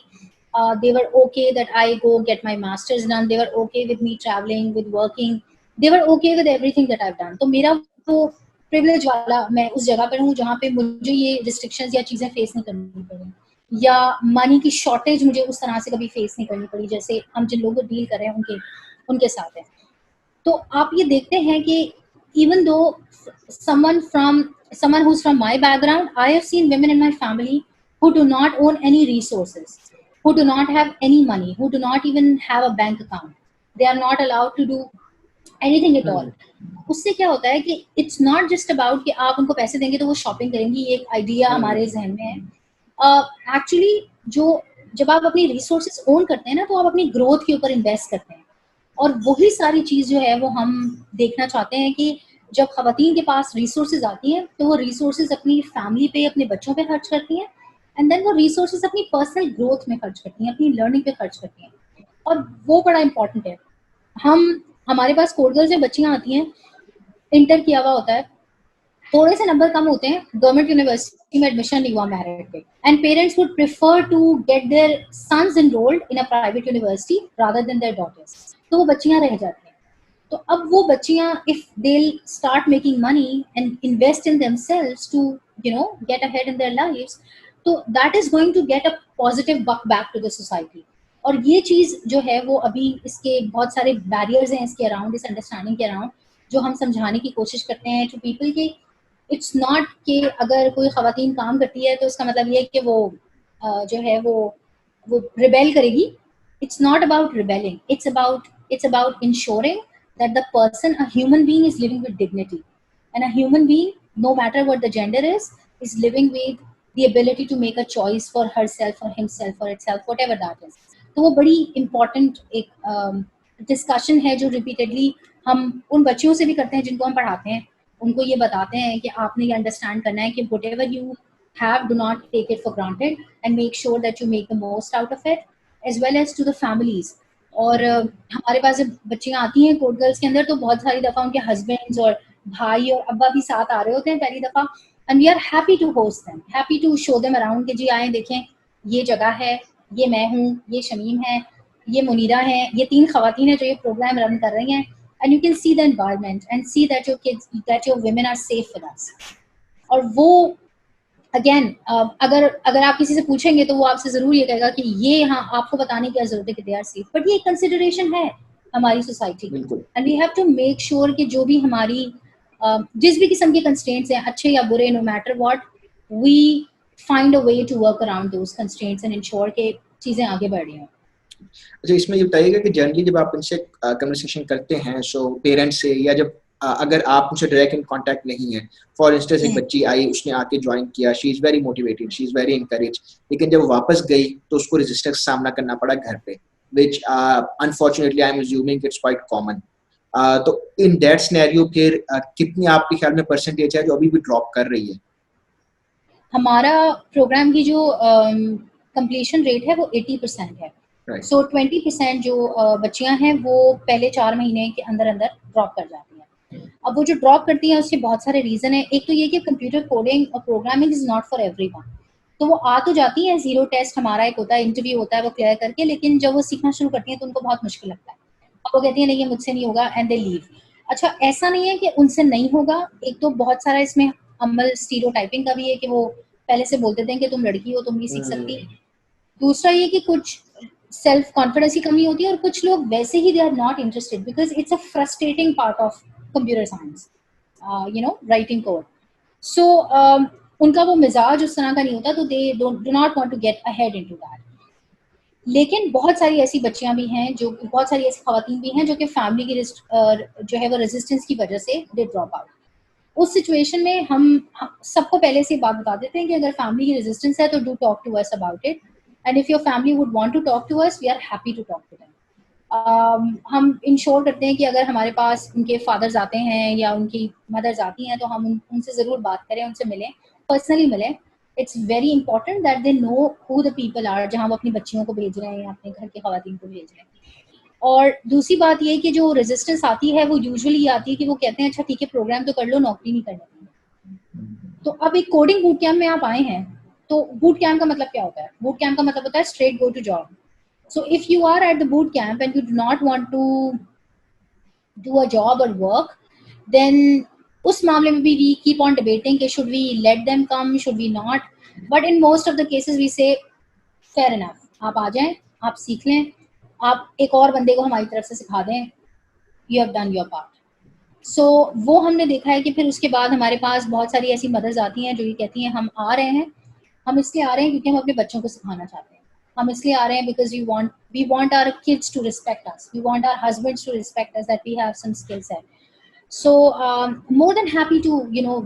They were okay that I go get my masters done. They were okay with me traveling, with working. They were okay with everything that I've done. तो मेरा वो privilege वाला, मैं उस जगह पर हूँ जहाँ पे मुझे ये restrictions या चीज़ें face नहीं करनी पड़ी, या money की shortage मुझे उस तरह से कभी face नहीं करनी पड़ी जैसे हम जिन लोगों को deal कर रहे हैं उनके साथ है. तो आप ये देखते हैं कि even though someone who's from my background, I have seen women in my family who do not own any resources, who do not have any money, who do not even have a bank account. They are not allowed to do anything at all. उससे क्या होता है कि it's not just about कि आप उनको पैसे देंगे तो वो शॉपिंग करेंगी, ये एक आइडिया हमारे जहन में है. एक्चुअली जब आप अपनी रिसोर्सेज ओन करते हैं ना, तो आप अपनी ग्रोथ के ऊपर इन्वेस्ट करते हैं. और वही सारी चीज़ जो है वो हम देखना चाहते हैं कि जब खवातीन के पास रिसोर्सेज आती हैं तो वो रिसोर्सेज अपनी फैमिली पे, अपने बच्चों पे खर्च करती हैं, एंड देन वो रिसोर्सेज अपनी पर्सनल ग्रोथ में खर्च करती हैं, अपनी लर्निंग पे खर्च करती हैं. और वो बड़ा इंपॉर्टेंट है. हमारे पास कोड गर्ल्स में बच्चियाँ आती हैं, इंटर किया हुआ होता है, थोड़े से नंबर कम होते हैं, गवर्नमेंट यूनिवर्सिटी में एडमिशन नहीं हुआ मेरिट पे, and parents would prefer to get their sons enrolled in a private university rather than their daughters. तो वो बच्चियाँ रह जाती हैं. तो अब वो बच्चियाँ, if they start making money and invest in themselves to get ahead in their lives, तो that is going to get a positive buck back to the society. और ये चीज़ जो है वो अभी इसके बहुत सारे बैरियर्स हैं इसके अराउंड, इस अंडरस्टैंडिंग के अराउंड, जो हम समझाने की कोशिश करते हैं टू पीपल कि इट्स नॉट कि अगर कोई खवातीन काम करती है तो इसका मतलब ये है कि वो जो है वो रिबेल करेगी. It's not about rebelling. It's about ensuring that the person, a human being, is living with dignity, and a human being, no matter what the gender is living with the ability to make a choice for herself or himself or itself, whatever that is. तो वो बड़ी important एक discussion है जो repeatedly हम उन बच्चियों से भी करते हैं जिनको हम पढ़ाते हैं. उनको ये बताते हैं कि आपने ये understand करना है कि whatever you have, do not take it for granted and make sure that you make the most out of it, as well as to the families. और हमारे पास जब बच्चियाँ आती हैं कोड गर्ल्स के अंदर, तो बहुत सारी दफ़ा उनके हस्बैंड्स और भाई और अब्बा भी साथ आ रहे होते हैं पहली दफ़ा, and we are happy to host them, happy to show them around कि जी आए देखें, ये जगह है, ये मैं हूँ, ये शमीम है, ये मुनीरा है, ये 3 खवातीन हैं जो ये प्रोग्राम रन कर रही हैं, and you can see the environment and see that your kids, that your women are safe with us. और वो अगेन अगर आप किसी से पूछेंगे तो वो आपसे जरूर ये कहेगा कि ये यहाँ आपको बताने की जरूरत है कि दे आर सेफ, बट ये कंसिडरेशन है हमारी सोसाइटी की, and we have to make sure कि जो भी हमारी जिस भी किस्म के कंस्ट्रेंट्स हैं, अच्छे या बुरे, no matter what, we find a way to work around those constraints and ensure कि चीजें आगे बढ़ रही हैं. अच्छा, इसमें ये बताइएगा कि जनरली जब आप इनसे कन्वर्सेशन करते हैं, सो पेरेंट्स से, या जब अगर आप उनसे डायरेक्ट इन कांटेक्ट नहीं है, फॉर इंस्टेंस एक बच्ची आई, उसने आके ज्वाइन किया, she is very motivated, she is very encourage, लेकिन जब वापस गई तो उसको रेजिस्टेंस का सामना करना पड़ा घर पे, which unfortunately I am assuming it's quite common. तो इन दैट सिनेरियो फिर कितनी आपके ख्याल में परसेंटेज है जो अभी भी ड्रॉप कर रही है? हमारा प्रोग्राम की जो कंप्लीशन रेट है वो 80% है। Right. सो 20% जो बच्चियां हैं वो पहले 4 महीने के अंदर अंदर ड्रॉप कर जाती हैं। अब वो जो ड्रॉप करती हैं उसके बहुत सारे रीजन है। एक तो ये कि कंप्यूटर कोडिंग और programming is not for everyone. तो वो आ तो जाती हैं, जीरो टेस्ट हमारा एक होता है, इंटरव्यू होता है, वो क्लियर करके, लेकिन जब वो सीखना शुरू करती हैं तो उनको बहुत मुश्किल लगता है। अब वो कहती है नहीं ये मुझसे नहीं होगा एंड दे लीव। अच्छा, ऐसा नहीं है कि उनसे नहीं होगा, एक तो बहुत सारा इसमें अमल स्टीरियोटाइपिंग का भी है कि वो पहले से बोलते थे कि तुम लड़की हो, तुम नहीं सीख सकती। दूसरा ये कि कुछ सेल्फ कॉन्फिडेंस की कमी होती है, और कुछ लोग वैसे ही they are not interested because it's a frustrating part of computer science, writing code. So उनका वो मिजाज उस तरह का नहीं होता, तो they do not want to get ahead into that. लेकिन बहुत सारी ऐसी बच्चियां भी हैं, जो बहुत सारी ऐसी खवातीन भी हैं जो कि फैमिली की जो है वो रेजिस्टेंस की वजह से दे ड्रॉप आउट। उस सिचुएशन में हम सबको पहले से बात बता देते हैं कि अगर फैमिली की रेजिस्टेंस है तो do talk to us about it, and if your family would want to talk to us we are happy to talk to them. हम इंश्योर करते हैं कि अगर हमारे पास उनके फादर्स आते हैं या उनकी मदर्स आती हैं तो हम उनसे ज़रूर बात करें, उनसे मिलें, पर्सनली मिलें। It's very important that they know who the people are जहाँ वो अपनी बच्चियों को भेज रहे हैं या अपने घर की खवातीन को भेज रहे हैं। और दूसरी बात ये कि जो रेजिस्टेंस आती है वो यूजुअली आती है कि वो कहते हैं अच्छा ठीक है प्रोग्राम तो कर लो, नौकरी नहीं करनी। तो अब एक कोडिंग बूट कैंप में आप आए हैं, तो बूट कैंप का मतलब क्या होता है? बूट कैंप का मतलब होता है straight go to job. So if you are at the boot camp and you do not want to do a job और वर्क, देन उस मामले में भी वी कीप ऑन डिबेटिंग कि should we let them come, should we not. But in most of the cases we say fair enough, आप आ जाएं, आप सीख लें, आप एक और बंदे को हमारी तरफ से सिखा दें, you have done your part. So वो हमने देखा है कि फिर उसके बाद हमारे पास बहुत सारी ऐसी मदर्स आती हैं जो ये कहती हैं हम आ रहे हैं, हम इसलिए आ रहे हैं क्योंकि हम अपने बच्चों को सिखाना चाहते हैं, हम इसलिए आ रहे हैं because we want our kids to respect us, we want our husbands to respect us, that we have some skill set. So more than happy to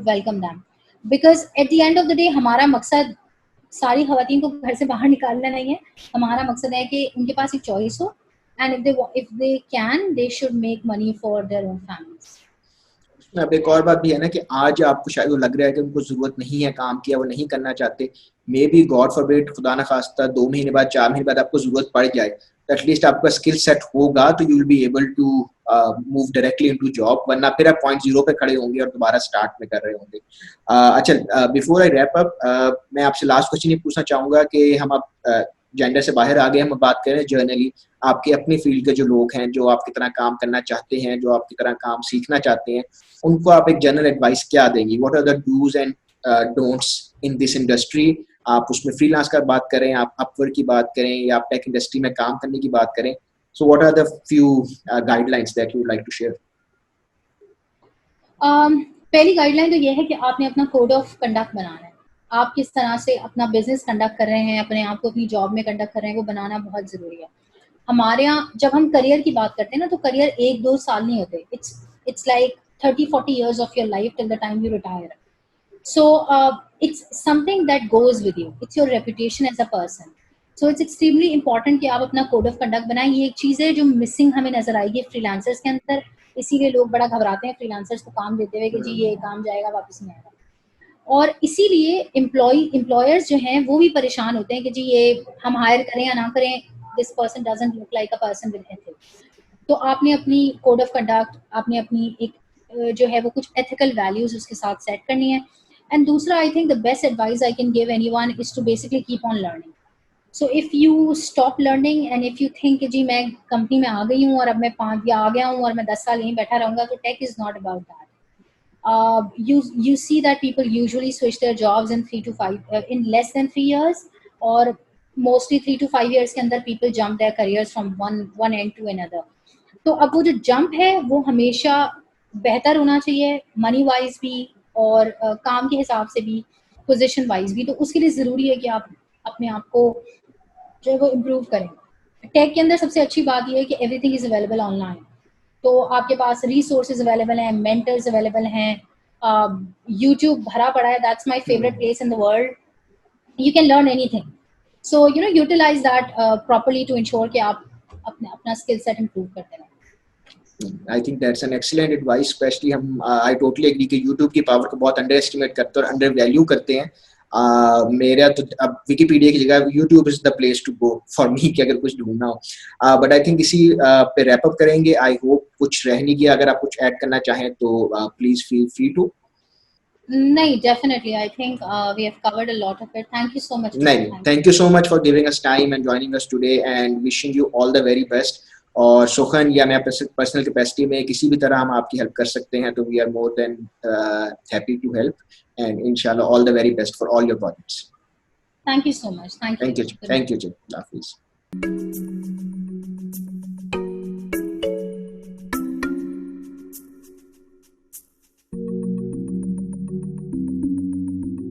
welcome them, because at the end of the day हमारा मकसद सारी खवातीन को घर से बाहर निकालना नहीं है। हमारा मकसद है कि उनके पास एक चॉइस हो, and if they can they should make money for their own families. अब एक और बात भी है ना कि आज आपको शायद वो लग रहा है कि उनको जरूरत नहीं है काम की, वो नहीं करना चाहते, मे बी गॉड फॉरबिड, खुदा ना खास्ता 2 महीने बाद 4 महीने बाद आपको जरूरत पड़ जाए, तो एटलीस्ट आपका स्किल सेट होगा तो you will be able to move directly into job, वरना फिर आप पॉइंट जीरो पे खड़े होंगे और दोबारा स्टार्ट में कर रहे होंगे। अच्छा, बिफोर आई रैप अप, मैं आपसे लास्ट क्वेश्चन ये पूछना चाहूंगा कि हम अब जेंडर से बाहर आ गए, हम बात करें जर्नली आपकी अपनी फील्ड के जो लोग हैं, जो आपकी तरह काम करना चाहते हैं, जो आपकी तरह काम सीखना चाहते हैं, उनको आप एक जनरल एडवाइस क्या देंगी? What are the dos and don'ts in this industry? आप उसमें फ्रीलांस का बात करें, आप अपवर्क की बात करें, या आप टेक इंडस्ट्री में काम करने की बात करें, so what are the few guidelines that you would like to share? पहली गाइडलाइन तो ये है कि आपने अपना कोड ऑफ कंडक्ट बनाना है। आप किस तरह से अपना बिजनेस कंडक्ट कर रहे हैं, अपने आप को अपनी जॉब में कंडक्ट कर रहे हैं, वो बनाना बहुत ज़रूरी है। हमारे यहाँ जब हम करियर की बात करते हैं ना, तो करियर 1-2 साल नहीं होते, it's like 30-40 years of your life till the time you retire. So it's something that goes with you, it's your reputation as a person. So it's extremely important कि आप अपना कोड ऑफ कंडक्ट बनाएं। ये एक चीज़ है जो मिसिंग हमें नजर आएगी फ्रीलांसर्स के अंदर, इसीलिए लोग बड़ा घबराते हैं फ्रीलांसर्स को काम देते हुए कि जी ये काम जाएगा वापस नहीं आएगा, और इसीलिए एम्प्लॉयर्स जो हैं वो भी परेशान होते हैं कि जी ये हम हायर करें या ना करें, this person doesn't look like a person with ethics. तो आपने अपनी कोड ऑफ कंडक्ट, आपने अपनी एक जो है वो कुछ एथिकल वैल्यूज उसके साथ सेट करनी है। एंड दूसरा, I think the best advice I can give anyone is to basically keep on learning. So if you stop learning and if you think जी मैं कंपनी में आ गई हूँ और अब मैं 5 या आ गया हूँ और मैं 10 साल यहीं बैठा रहूंगा, तो tech is not about that. You see that people usually switch their jobs in 3 to 5 in less than 3 years, or mostly 3 to 5 years के अंदर people jump their careers from one end to another. तो अब वो जो जंप है वो हमेशा बेहतर होना चाहिए, मनी वाइज भी और काम के हिसाब से भी, पोजीशन वाइज भी। तो उसके लिए ज़रूरी है कि आप अपने आप को जो है वो इम्प्रूव करें। टेक के अंदर सबसे अच्छी बात यह है कि एवरीथिंग इज़ अवेलेबल ऑनलाइन। तो आपके पास रिसोर्सेज अवेलेबल हैं, मेंटर्स अवेलेबल हैं, यूट्यूब भरा पड़ा है, that's my favourite place in the world, you can learn anything. So utilise that properly to ensure कि आप अपना स्किल सेट इम्प्रूव करते रहें। I think that's an excellent advice, especially हम I totally agree कि YouTube की पावर को बहुत अंडर एस्टिमेट करते हैं और अंडर वैल्यू करते हैं। मेरा तो अब विकिपीडिया की जगह YouTube is the place to go for me कि अगर कुछ ढूंढना हो। बट आई थिंक इसी पे रैप अप करेंगे। आई होप कुछ रह नहीं गया, अगर आप कुछ ऐड करना चाहें तो प्लीज फील फ्री टू। नहीं, definitely. I think we have covered a lot of it. Thank you so much for your नहीं, time. Thank you so much for giving us time and joining us today and wishing you all the very best. और सोखन या मैं पर्सनल कैपेसिटी में किसी भी तरह हम आपकी हेल्प कर सकते हैं तो we are more than happy to help and इंशाल्लाह all the very best for all your projects. Thank you so much. Thank you. Thank you, Good thank night. You जी, हाफिज।